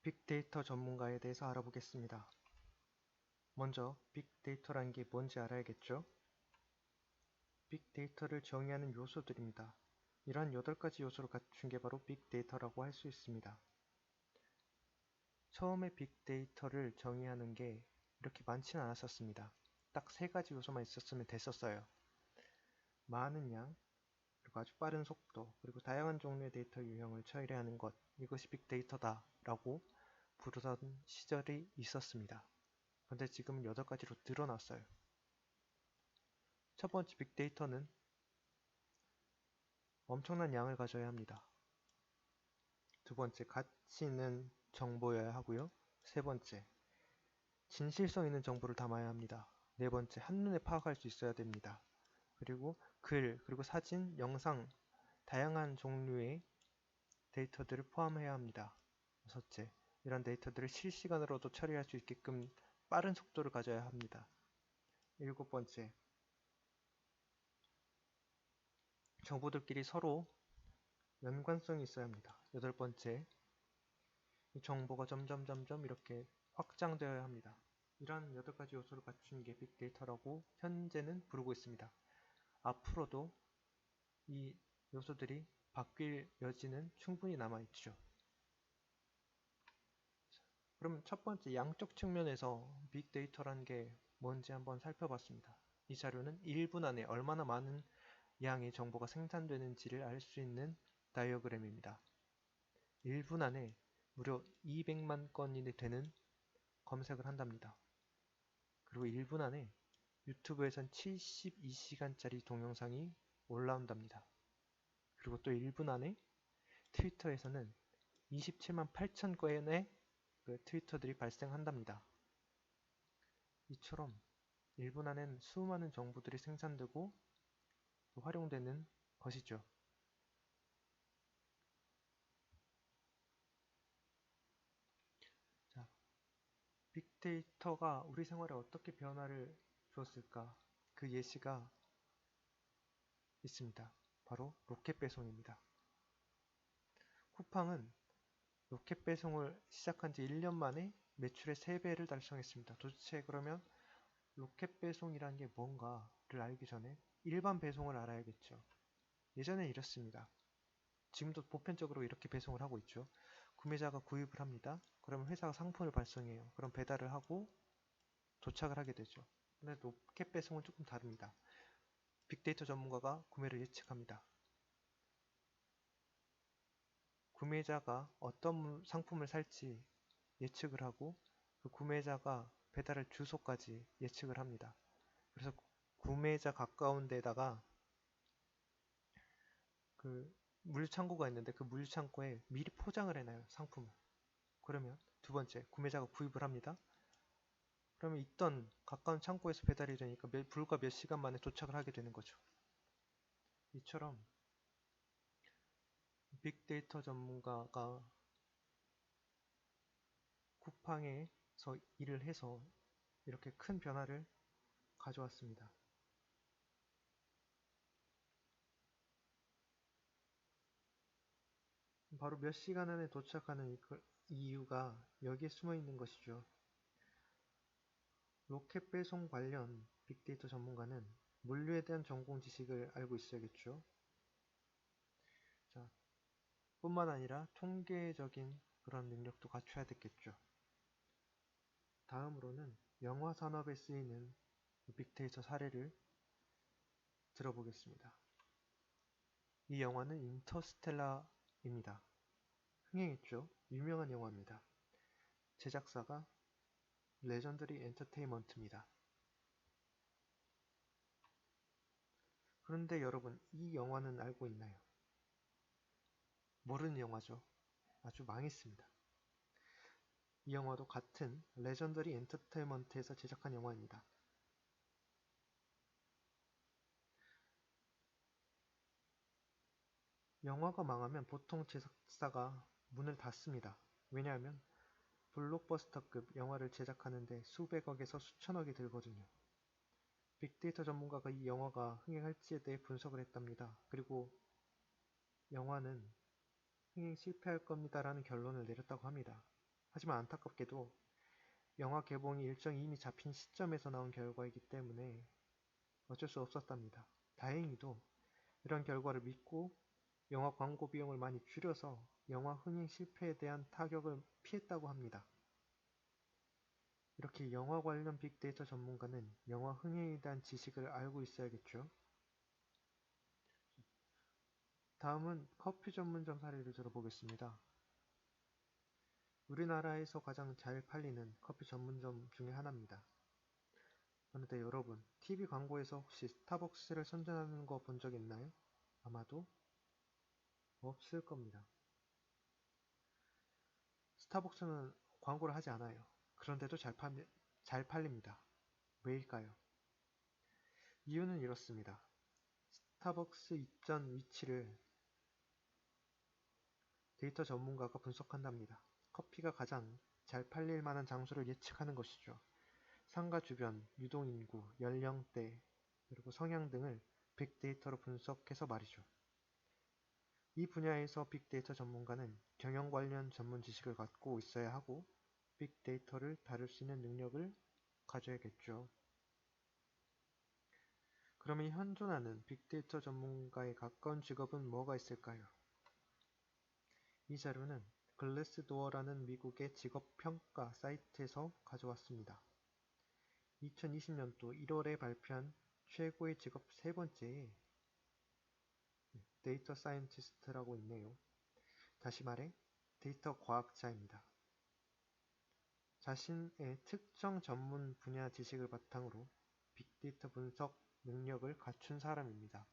빅데이터 전문가에 대해서 알아보겠습니다. 먼저 빅데이터란 게 뭔지 알아야겠죠? 빅데이터를 정의하는 요소들입니다. 이러한 8가지 요소를 갖춘 게 바로 빅데이터라고 할 수 있습니다. 처음에 빅데이터를 정의하는 게 이렇게 많지는 않았었습니다. 딱 3가지 요소만 있었으면 됐었어요. 많은 양, 그리고 아주 빠른 속도, 그리고 다양한 종류의 데이터 유형을 처리하는 것, 이것이 빅데이터다 라고 부르던 시절이 있었습니다. 그런데 지금은 8가지로 늘어났어요. 첫 번째 빅데이터는 엄청난 양을 가져야 합니다. 두 번째, 가치 있는 정보여야 하고요. 세 번째, 진실성 있는 정보를 담아야 합니다. 네 번째, 한눈에 파악할 수 있어야 됩니다. 그리고 글, 그리고 사진, 영상, 다양한 종류의 데이터들을 포함해야 합니다. 여섯째, 이런 데이터들을 실시간으로도 처리할 수 있게끔 빠른 속도를 가져야 합니다. 일곱 번째, 정보들끼리 서로 연관성이 있어야 합니다. 여덟 번째, 이 정보가 점점 이렇게 확장되어야 합니다. 이러한 8가지 요소를 갖춘 게 빅데이터라고 현재는 부르고 있습니다. 앞으로도 이 요소들이 바뀔 여지는 충분히 남아있죠. 그럼 첫 번째 양적 측면에서 빅데이터란 게 뭔지 한번 살펴봤습니다. 이 자료는 1분 안에 얼마나 많은 양의 정보가 생산되는지를 알 수 있는 다이어그램입니다. 1분 안에 무려 200만 건이 되는 검색을 한답니다. 그리고 1분 안에 유튜브에선 72시간짜리 동영상이 올라온답니다. 그리고 또 1분 안에 트위터에서는 27만 8천 건의 트위터들이 발생한답니다. 이처럼 1분 안엔 수많은 정보들이 생산되고 활용되는 것이죠. 자, 빅데이터가 우리 생활에 어떻게 변화를 주었을까? 그 예시가 있습니다. 바로 로켓 배송입니다. 쿠팡은 로켓 배송을 시작한 지 1년 만에 매출의 3배를 달성했습니다. 도대체 그러면 로켓 배송이란 게 뭔가를 알기 전에 일반 배송을 알아야겠죠. 예전엔 이렇습니다. 지금도 보편적으로 이렇게 배송을 하고 있죠. 구매자가 구입을 합니다. 그러면 회사가 상품을 발송해요. 그럼 배달을 하고 도착을 하게 되죠. 근데 로켓 배송은 조금 다릅니다. 빅데이터 전문가가 구매를 예측합니다. 구매자가 어떤 상품을 살지 예측을 하고 그 구매자가 배달할 주소까지 예측을 합니다. 그래서 구매자 가까운 데다가 그 물류창고가 있는데 그 물류창고에 미리 포장을 해놔요, 상품을. 그러면 두 번째, 구매자가 구입을 합니다. 그러면 있던 가까운 창고에서 배달이 되니까 불과 몇 시간 만에 도착을 하게 되는 거죠. 이처럼 빅데이터 전문가가 쿠팡에서 일을 해서 이렇게 큰 변화를 가져왔습니다. 바로 몇 시간 안에 도착하는 이유가 여기에 숨어 있는 것이죠. 로켓 배송 관련 빅데이터 전문가는 물류에 대한 전공 지식을 알고 있어야겠죠. 자, 뿐만 아니라 통계적인 그런 능력도 갖춰야 되겠죠. 다음으로는 영화 산업에 쓰이는 빅데이터 사례를 들어보겠습니다. 이 영화는 인터스텔라입니다. 흥행했죠. 유명한 영화입니다. 제작사가 레전더리 엔터테인먼트입니다. 그런데 여러분, 이 영화는 알고 있나요? 모르는 영화죠. 아주 망했습니다. 이 영화도 같은 레전더리 엔터테인먼트에서 제작한 영화입니다. 영화가 망하면 보통 제작사가 문을 닫습니다. 왜냐하면 블록버스터급 영화를 제작하는데 수백억에서 수천억이 들거든요. 빅데이터 전문가가 이 영화가 흥행할지에 대해 분석을 했답니다. 그리고 영화는 흥행 실패할 겁니다 라는 결론을 내렸다고 합니다. 하지만 안타깝게도 영화 개봉이 일정이 이미 잡힌 시점에서 나온 결과이기 때문에 어쩔 수 없었답니다. 다행히도 이런 결과를 믿고 영화 광고 비용을 많이 줄여서 영화 흥행 실패에 대한 타격을 피했다고 합니다. 이렇게 영화 관련 빅데이터 전문가는 영화 흥행에 대한 지식을 알고 있어야겠죠. 다음은 커피 전문점 사례를 들어보겠습니다. 우리나라에서 가장 잘 팔리는 커피 전문점 중에 하나입니다. 그런데 여러분, TV 광고에서 혹시 스타벅스를 선전하는 거 본 적 있나요? 아마도 없을 겁니다. 스타벅스는 광고를 하지 않아요. 그런데도 잘 팔립니다. 왜일까요? 이유는 이렇습니다. 스타벅스 입점 위치를 데이터 전문가가 분석한답니다. 커피가 가장 잘 팔릴 만한 장소를 예측하는 것이죠. 상가 주변, 유동인구, 연령대, 그리고 성향 등을 빅데이터로 분석해서 말이죠. 이 분야에서 빅데이터 전문가는 경영 관련 전문 지식을 갖고 있어야 하고 빅데이터를 다룰 수 있는 능력을 가져야겠죠. 그러면 현존하는 빅데이터 전문가에 가까운 직업은 뭐가 있을까요? 이 자료는 글래스도어라는 미국의 직업평가 사이트에서 가져왔습니다. 2020년도 1월에 발표한 최고의 직업 세 번째에 데이터 사이언티스트라고 있네요. 다시 말해 데이터 과학자입니다. 자신의 특정 전문 분야 지식을 바탕으로 빅데이터 분석 능력을 갖춘 사람입니다.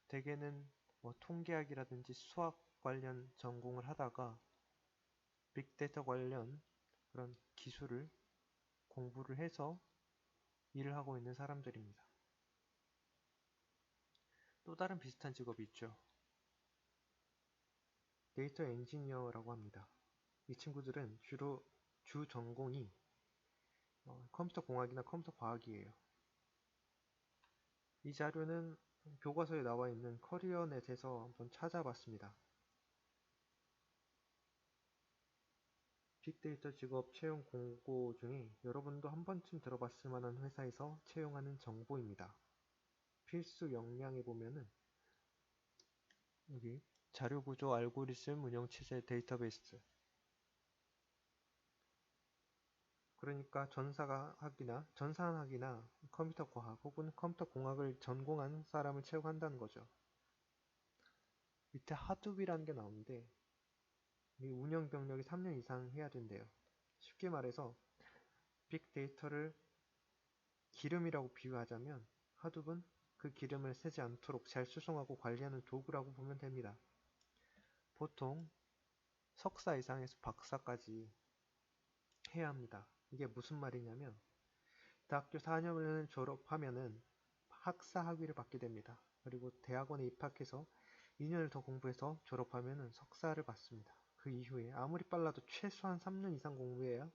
대개는 통계학이라든지 수학 관련 전공을 하다가 빅데이터 관련 그런 기술을 공부를 해서 일을 하고 있는 사람들입니다. 또 다른 비슷한 직업이 있죠. 데이터 엔지니어라고 합니다. 이 친구들은 주로 주 전공이 컴퓨터 공학이나 컴퓨터 과학이에요. 이 자료는 교과서에 나와 있는 커리어넷에서 한번 찾아봤습니다. 빅데이터 직업 채용 공고 중에 여러분도 한 번쯤 들어봤을 만한 회사에서 채용하는 정보입니다. 필수 역량에 보면은 여기 자료구조 알고리즘 운영 체제 데이터베이스, 그러니까 전산학이나 컴퓨터 과학 혹은 컴퓨터 공학을 전공한 사람을 채용한다는 거죠. 밑에 하둡이라는 게 나오는데 이 운영 경력이 3년 이상 해야 된대요. 쉽게 말해서 빅데이터를 기름이라고 비유하자면 하둡은 그 기름을 새지 않도록 잘 수송하고 관리하는 도구라고 보면 됩니다. 보통 석사 이상에서 박사까지 해야 합니다. 이게 무슨 말이냐면 대학교 4년을 졸업하면은 학사 학위를 받게 됩니다. 그리고 대학원에 입학해서 2년을 더 공부해서 졸업하면은 석사를 받습니다. 그 이후에 아무리 빨라도 최소한 3년 이상 공부해야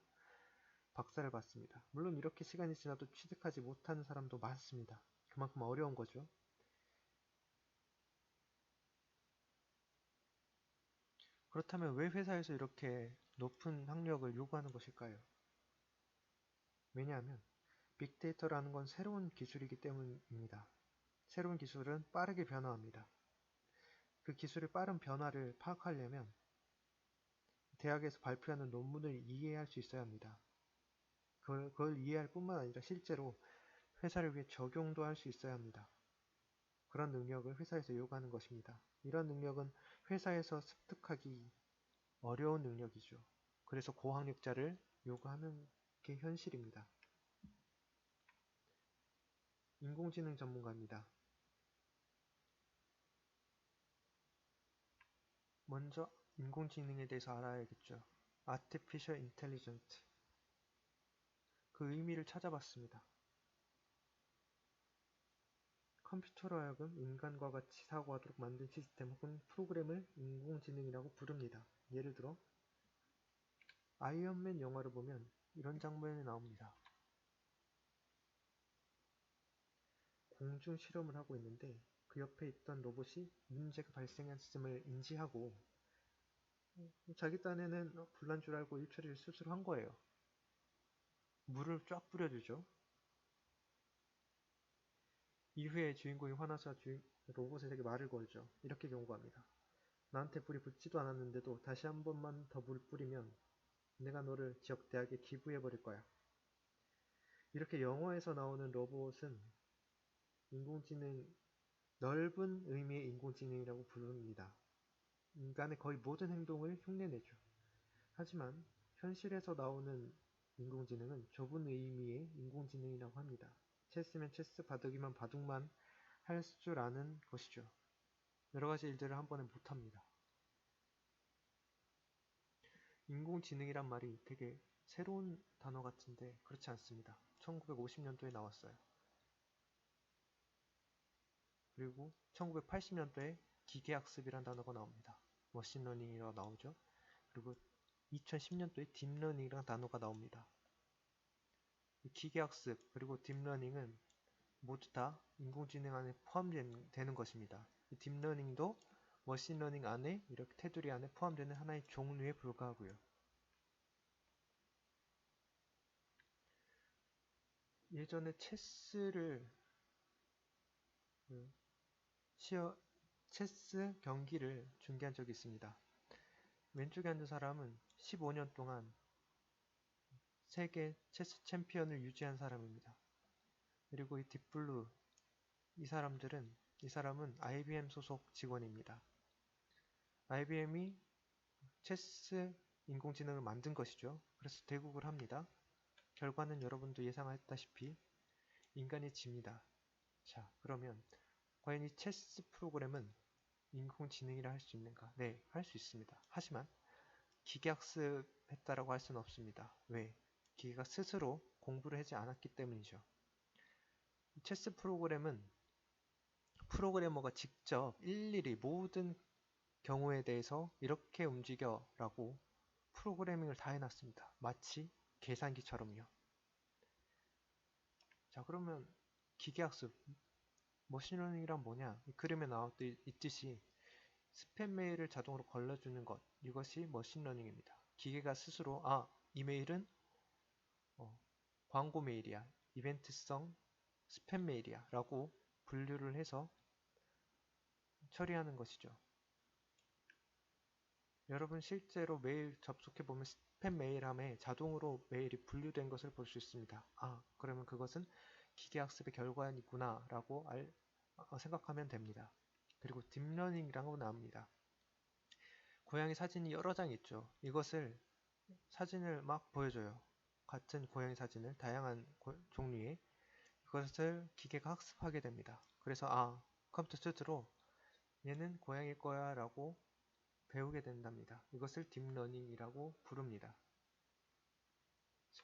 박사를 받습니다. 물론 이렇게 시간이 지나도 취득하지 못하는 사람도 많습니다. 그만큼 어려운 거죠. 그렇다면 왜 회사에서 이렇게 높은 학력을 요구하는 것일까요? 왜냐하면 빅데이터라는 건 새로운 기술이기 때문입니다. 새로운 기술은 빠르게 변화합니다. 그 기술의 빠른 변화를 파악하려면 대학에서 발표하는 논문을 이해할 수 있어야 합니다. 그걸 이해할 뿐만 아니라 실제로 회사를 위해 적용도 할 수 있어야 합니다. 그런 능력을 회사에서 요구하는 것입니다. 이런 능력은 회사에서 습득하기 어려운 능력이죠. 그래서 고학력자를 요구하는 게 현실입니다. 인공지능 전문가입니다. 먼저 인공지능에 대해서 알아야겠죠. Artificial Intelligence. 그 의미를 찾아봤습니다. 컴퓨터로 하여금 인간과 같이 사고하도록 만든 시스템 혹은 프로그램을 인공지능이라고 부릅니다. 예를 들어 아이언맨 영화를 보면 이런 장면이 나옵니다. 공중 실험을 하고 있는데 그 옆에 있던 로봇이 문제가 발생했음을 인지하고 자기 딴에는 불난 줄 알고 일 처리를 스스로 한 거예요. 물을 쫙 뿌려주죠. 이후에 주인공이 화나서 로봇에게 말을 걸죠. 이렇게 경고합니다. 나한테 불이 붙지도 않았는데도 다시 한 번만 더 물 뿌리면 내가 너를 지역 대학에 기부해버릴 거야. 이렇게 영화에서 나오는 로봇은 인공지능, 넓은 의미의 인공지능이라고 부릅니다. 인간의 거의 모든 행동을 흉내내죠. 하지만 현실에서 나오는 인공지능은 좁은 의미의 인공지능이라고 합니다. 체스면 체스, 바둑이면 바둑만 할 줄 아는 것이죠. 여러 가지 일들을 한 번에 못합니다. 인공지능이란 말이 되게 새로운 단어 같은데 그렇지 않습니다. 1950년도에 나왔어요. 그리고 1980년도에 기계학습이란 단어가 나옵니다. 머신러닝이라고 나오죠. 그리고 2010년도에 딥러닝이라는 단어가 나옵니다. 기계학습 그리고 딥러닝은 모두 다 인공지능 안에 포함되는 것입니다. 딥러닝도 머신러닝 안에 이렇게 테두리 안에 포함되는 하나의 종류에 불과하고요. 예전에 체스를 그, 체스 경기를 중계한 적이 있습니다. 왼쪽에 앉은 사람은 15년 동안 세계 체스 챔피언을 유지한 사람입니다. 그리고 이 딥블루 이 사람은 IBM 소속 직원입니다. IBM이 체스 인공지능을 만든 것이죠. 그래서 대국을 합니다. 결과는 여러분도 예상했다시피 인간이 집니다. 자, 그러면 과연 이 체스 프로그램은 인공지능이라 할 수 있는가? 네, 할 수 있습니다. 하지만 기계학습했다라고 할 수는 없습니다. 왜? 기계가 스스로 공부를 하지 않았기 때문이죠. 체스 프로그램은 프로그래머가 직접 일일이 모든 경우에 대해서 이렇게 움직여 라고 프로그래밍을 다 해놨습니다. 마치 계산기처럼요. 자, 그러면 기계학습, 머신러닝이란 뭐냐? 이 그림에 있듯이 스팸 메일을 자동으로 걸러주는 것, 이것이 머신러닝입니다. 기계가 스스로 이 메일은 어, 광고 메일이야, 이벤트성 스팸 메일이야 라고 분류를 해서 처리하는 것이죠. 여러분 실제로 메일 접속해보면 스팸 메일함에 자동으로 메일이 분류된 것을 볼 수 있습니다. 그러면 그것은 기계학습의 결과이구나 라고 생각하면 됩니다. 그리고 딥러닝이라고 나옵니다. 고양이 사진이 여러 장 있죠. 이것을 사진을 막 보여줘요. 같은 고양이 사진을 다양한 종류의 그것을 기계가 학습하게 됩니다. 그래서 컴퓨터 스스로 얘는 고양이일 거야 라고 배우게 된답니다. 이것을 딥러닝이라고 부릅니다. 자,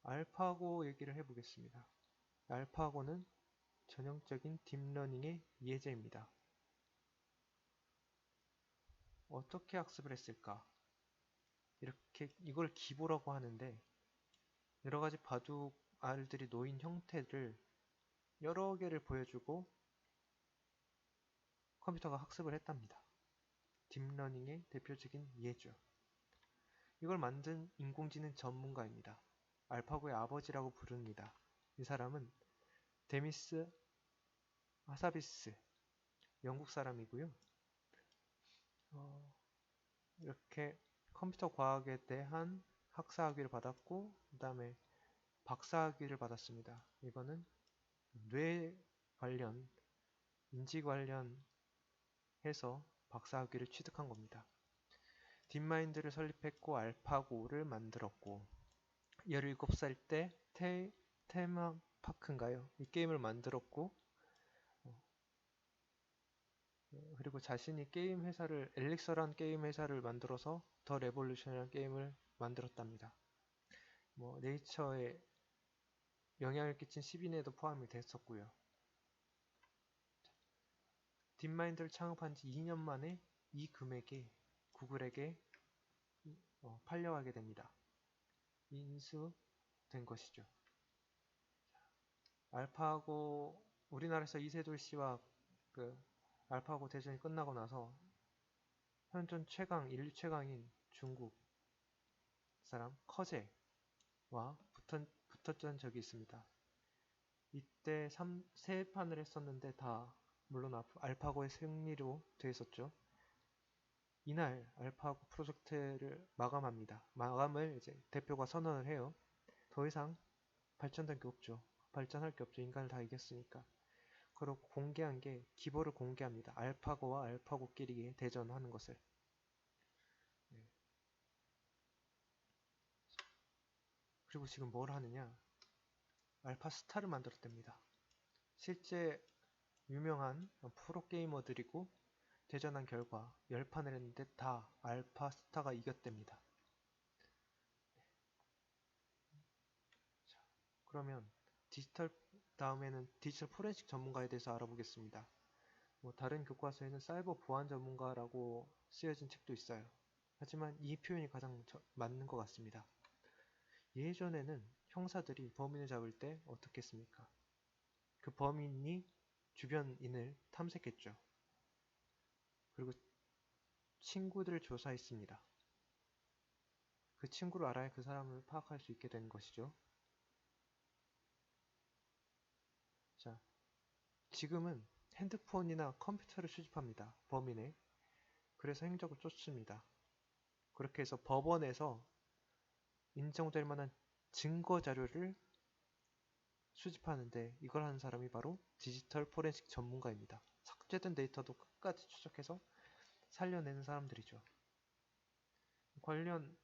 알파고 얘기를 해보겠습니다. 알파고는 전형적인 딥러닝의 예제입니다. 어떻게 학습을 했을까? 이걸 기보라고 하는데 여러 가지 바둑 알들이 놓인 형태를 여러 개를 보여주고 컴퓨터가 학습을 했답니다. 딥러닝의 대표적인 예죠. 이걸 만든 인공지능 전문가입니다. 알파고의 아버지라고 부릅니다. 이 사람은 데미스 하사비스, 영국 사람이고요. 이렇게 컴퓨터 과학에 대한 학사학위를 받았고 그 다음에 박사학위를 받았습니다. 이거는 뇌 관련, 인지 관련해서 박사학위를 취득한 겁니다. 딥마인드를 설립했고 알파고를 만들었고 17살 때 테마파크인가요? 이 게임을 만들었고 그리고 자신이 게임 회사를 엘릭서란 게임 회사를 만들어서 더 레볼루션이라는 게임을 만들었답니다. 네이처에 영향을 끼친 10인에도 포함이 됐었고요. 딥마인드를 창업한 지 2년 만에 이 금액이 구글에게 팔려가게 됩니다. 인수된 것이죠. 알파고 우리나라에서 이세돌 씨와 그 알파고 대전이 끝나고 나서 현존 최강, 인류 최강인 중국 사람 커제와 붙었던 적이 있습니다. 이때 3판을 했었는데 다 물론 알파고의 승리로 되었었죠. 이날 알파고 프로젝트를 마감합니다. 마감을 이제 대표가 선언을 해요. 더 이상 발전할 게 없죠. 발전할 게 없죠. 인간을 다 이겼으니까. 그리고 공개한 게 기보를 공개합니다. 알파고와 알파고끼리 대전하는 것을. 네. 그리고 지금 뭘 하느냐? 알파스타를 만들었답니다. 실제 유명한 프로게이머들이고 대전한 결과 10판을 했는데 다 알파스타가 이겼답니다. 자, 그러면 다음에는 디지털 포렌식 전문가에 대해서 알아보겠습니다. 다른 교과서에는 사이버 보안 전문가라고 쓰여진 책도 있어요. 하지만 이 표현이 가장 맞는 것 같습니다. 예전에는 형사들이 범인을 잡을 때 어떻게 했습니까? 그 범인이 주변인을 탐색했죠. 그리고 친구들을 조사했습니다. 그 친구를 알아야 그 사람을 파악할 수 있게 된 것이죠. 자, 지금은 핸드폰이나 컴퓨터를 수집합니다. 범인의. 그래서 행적을 쫓습니다. 그렇게 해서 법원에서 인정될 만한 증거 자료를 수집하는데 이걸 하는 사람이 바로 디지털 포렌식 전문가입니다. 삭제된 데이터도 끝까지 추적해서 살려내는 사람들이죠. 관련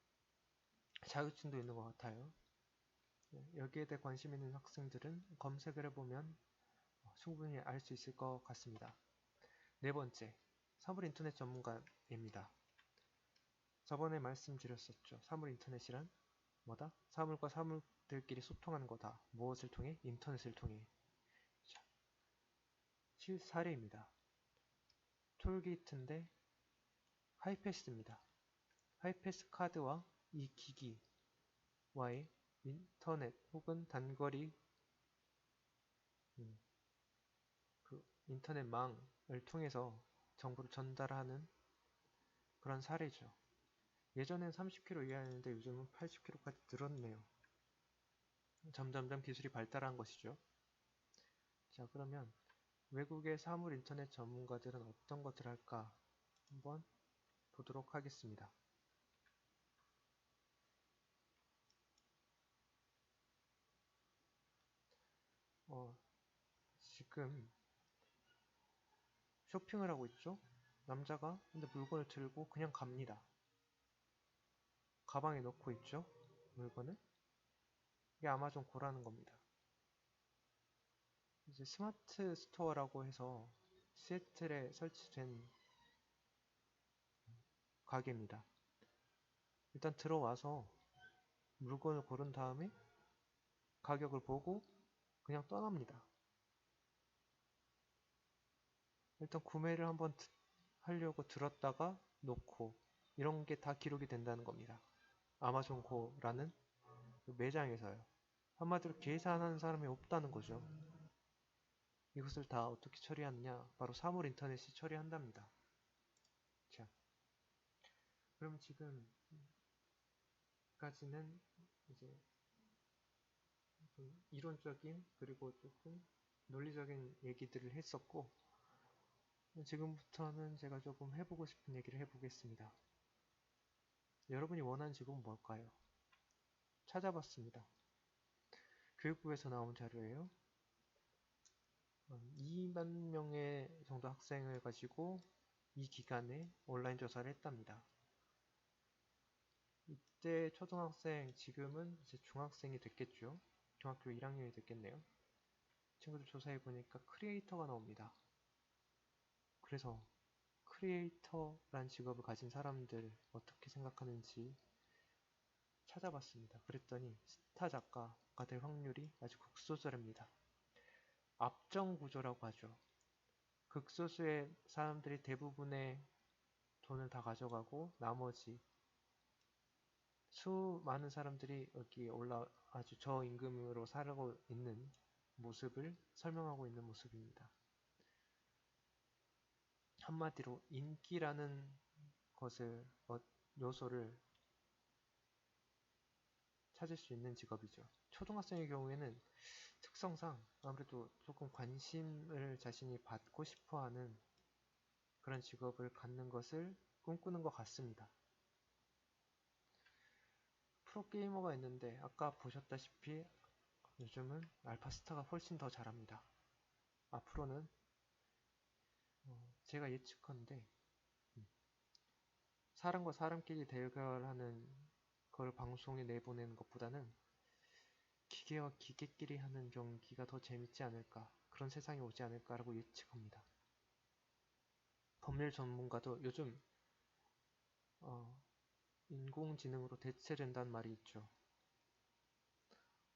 자격증도 있는 것 같아요. 여기에 대해 관심 있는 학생들은 검색을 해보면 충분히 알 수 있을 것 같습니다. 네 번째, 사물 인터넷 전문가입니다. 저번에 말씀드렸었죠. 사물 인터넷이란 뭐다? 사물과 사물들끼리 소통하는 거다. 무엇을 통해? 인터넷을 통해. 자, 실사례입니다. 톨게이트인데 하이패스입니다. 하이패스 카드와 이 기기와의 인터넷 혹은 단거리 그 인터넷망을 통해서 정보를 전달하는 그런 사례죠. 예전엔 30km 이하였는데 요즘은 80km까지 늘었네요. 점점점 기술이 발달한 것이죠. 자, 그러면 외국의 사물 인터넷 전문가들은 어떤 것을 할까 한번 보도록 하겠습니다. 지금 쇼핑을 하고 있죠? 남자가 근데 물건을 들고 그냥 갑니다. 가방에 넣고 있죠? 물건을. 이게 아마존 고라는 겁니다. 이제 스마트 스토어라고 해서 시애틀에 설치된 가게입니다. 일단 들어와서 물건을 고른 다음에 가격을 보고 그냥 떠납니다. 일단 구매를 한번 하려고 들었다가 놓고 이런 게 다 기록이 된다는 겁니다. 아마존 고라는 그 매장에서요. 한마디로 계산하는 사람이 없다는 거죠. 이것을 다 어떻게 처리하느냐? 바로 사물 인터넷이 처리한답니다. 자, 그럼 지금까지는 이제 좀 이론적인 그리고 조금 논리적인 얘기들을 했었고 지금부터는 제가 조금 해보고 싶은 얘기를 해보겠습니다. 여러분이 원하는 직업은 뭘까요? 찾아봤습니다. 교육부에서 나온 자료예요. 2만 명의 정도 학생을 가지고 이 기간에 온라인 조사를 했답니다. 이때 초등학생, 지금은 이제 중학생이 됐겠죠. 중학교 1학년이 됐겠네요. 친구들 조사해보니까 크리에이터가 나옵니다. 그래서 크리에이터란 직업을 가진 사람들 어떻게 생각하는지 찾아봤습니다. 그랬더니 스타 작가가 될 확률이 아주 극소수랍니다. 압정 구조라고 하죠. 극소수의 사람들이 대부분의 돈을 다 가져가고 나머지 수많은 사람들이 여기 아주 저임금으로 살고 있는 모습을 설명하고 있는 모습입니다. 한마디로 인기라는 것을 요소를 찾을 수 있는 직업이죠. 초등학생의 경우에는 특성상 아무래도 조금 관심을 자신이 받고 싶어하는 그런 직업을 갖는 것을 꿈꾸는 것 같습니다. 프로게이머가 있는데 아까 보셨다시피 요즘은 알파스타가 훨씬 더 잘합니다. 앞으로는 제가 예측컨대 사람과 사람끼리 대결하는 걸 방송에 내보내는 것보다는 기계와 기계끼리 하는 경기가 더 재밌지 않을까, 그런 세상이 오지 않을까라고 예측합니다. 법률 전문가도 요즘 인공지능으로 대체된다는 말이 있죠.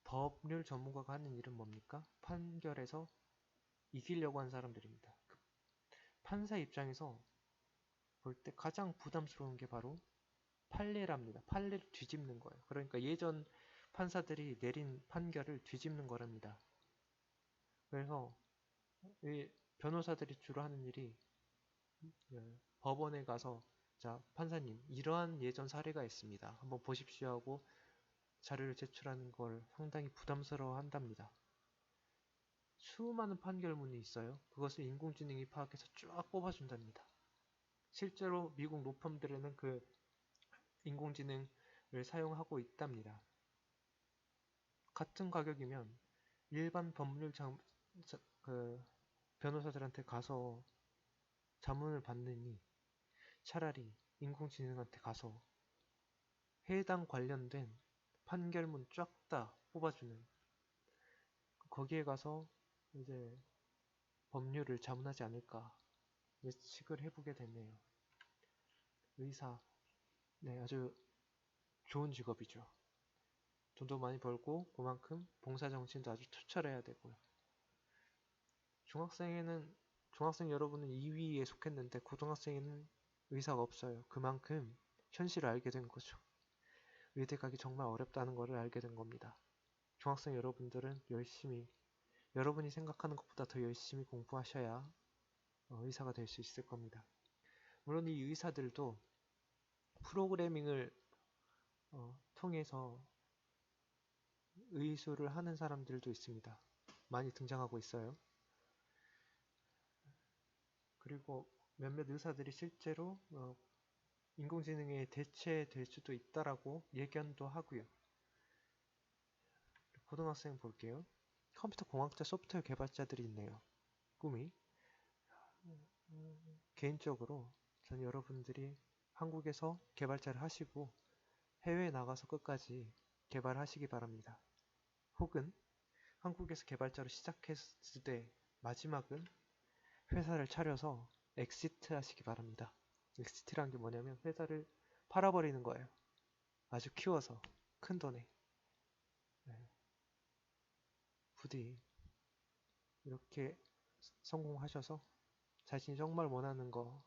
법률 전문가가 하는 일은 뭡니까? 판결에서 이기려고 하는 사람들입니다. 그 판사 입장에서 볼 때 가장 부담스러운 게 바로 판례랍니다. 판례를 뒤집는 거예요. 그러니까 예전 판사들이 내린 판결을 뒤집는 거랍니다. 그래서 이 변호사들이 주로 하는 일이 법원에 가서 자, 판사님, 이러한 예전 사례가 있습니다. 한번 보십시오 하고 자료를 제출하는 걸 상당히 부담스러워 한답니다. 수많은 판결문이 있어요. 그것을 인공지능이 파악해서 쫙 뽑아준답니다. 실제로 미국 로펌들에는 그 인공지능을 사용하고 있답니다. 같은 가격이면 일반 그 변호사들한테 가서 자문을 받느니 차라리 인공지능한테 가서 해당 관련된 판결문 쫙 다 뽑아주는, 거기에 가서 이제 법률을 자문하지 않을까 예측을 해보게 되네요. 의사, 네, 아주 좋은 직업이죠. 돈도 많이 벌고 그만큼 봉사정신도 아주 투철해야 되고요. 중학생 여러분은 2위에 속했는데 고등학생에는 의사가 없어요. 그만큼 현실을 알게 된 거죠. 의대 가기 정말 어렵다는 것을 알게 된 겁니다. 중학생 여러분들은 열심히, 여러분이 생각하는 것보다 더 열심히 공부하셔야 의사가 될 수 있을 겁니다. 물론 이 의사들도 프로그래밍을 통해서 의술을 하는 사람들도 있습니다. 많이 등장하고 있어요. 그리고 몇몇 의사들이 실제로 인공지능에 대체될 수도 있다라고 예견도 하고요. 고등학생 볼게요. 컴퓨터 공학자 소프트웨어 개발자들이 있네요. 꿈이. 개인적으로 전 여러분들이 한국에서 개발자를 하시고 해외에 나가서 끝까지 개발하시기 바랍니다. 혹은 한국에서 개발자로 시작했을 때 마지막은 회사를 차려서 엑시트 하시기 바랍니다. 엑시트란 게 뭐냐면 회사를 팔아버리는 거예요. 아주 키워서 큰 돈에. 네. 부디 이렇게 성공하셔서 자신이 정말 원하는 거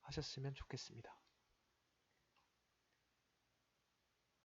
하셨으면 좋겠습니다.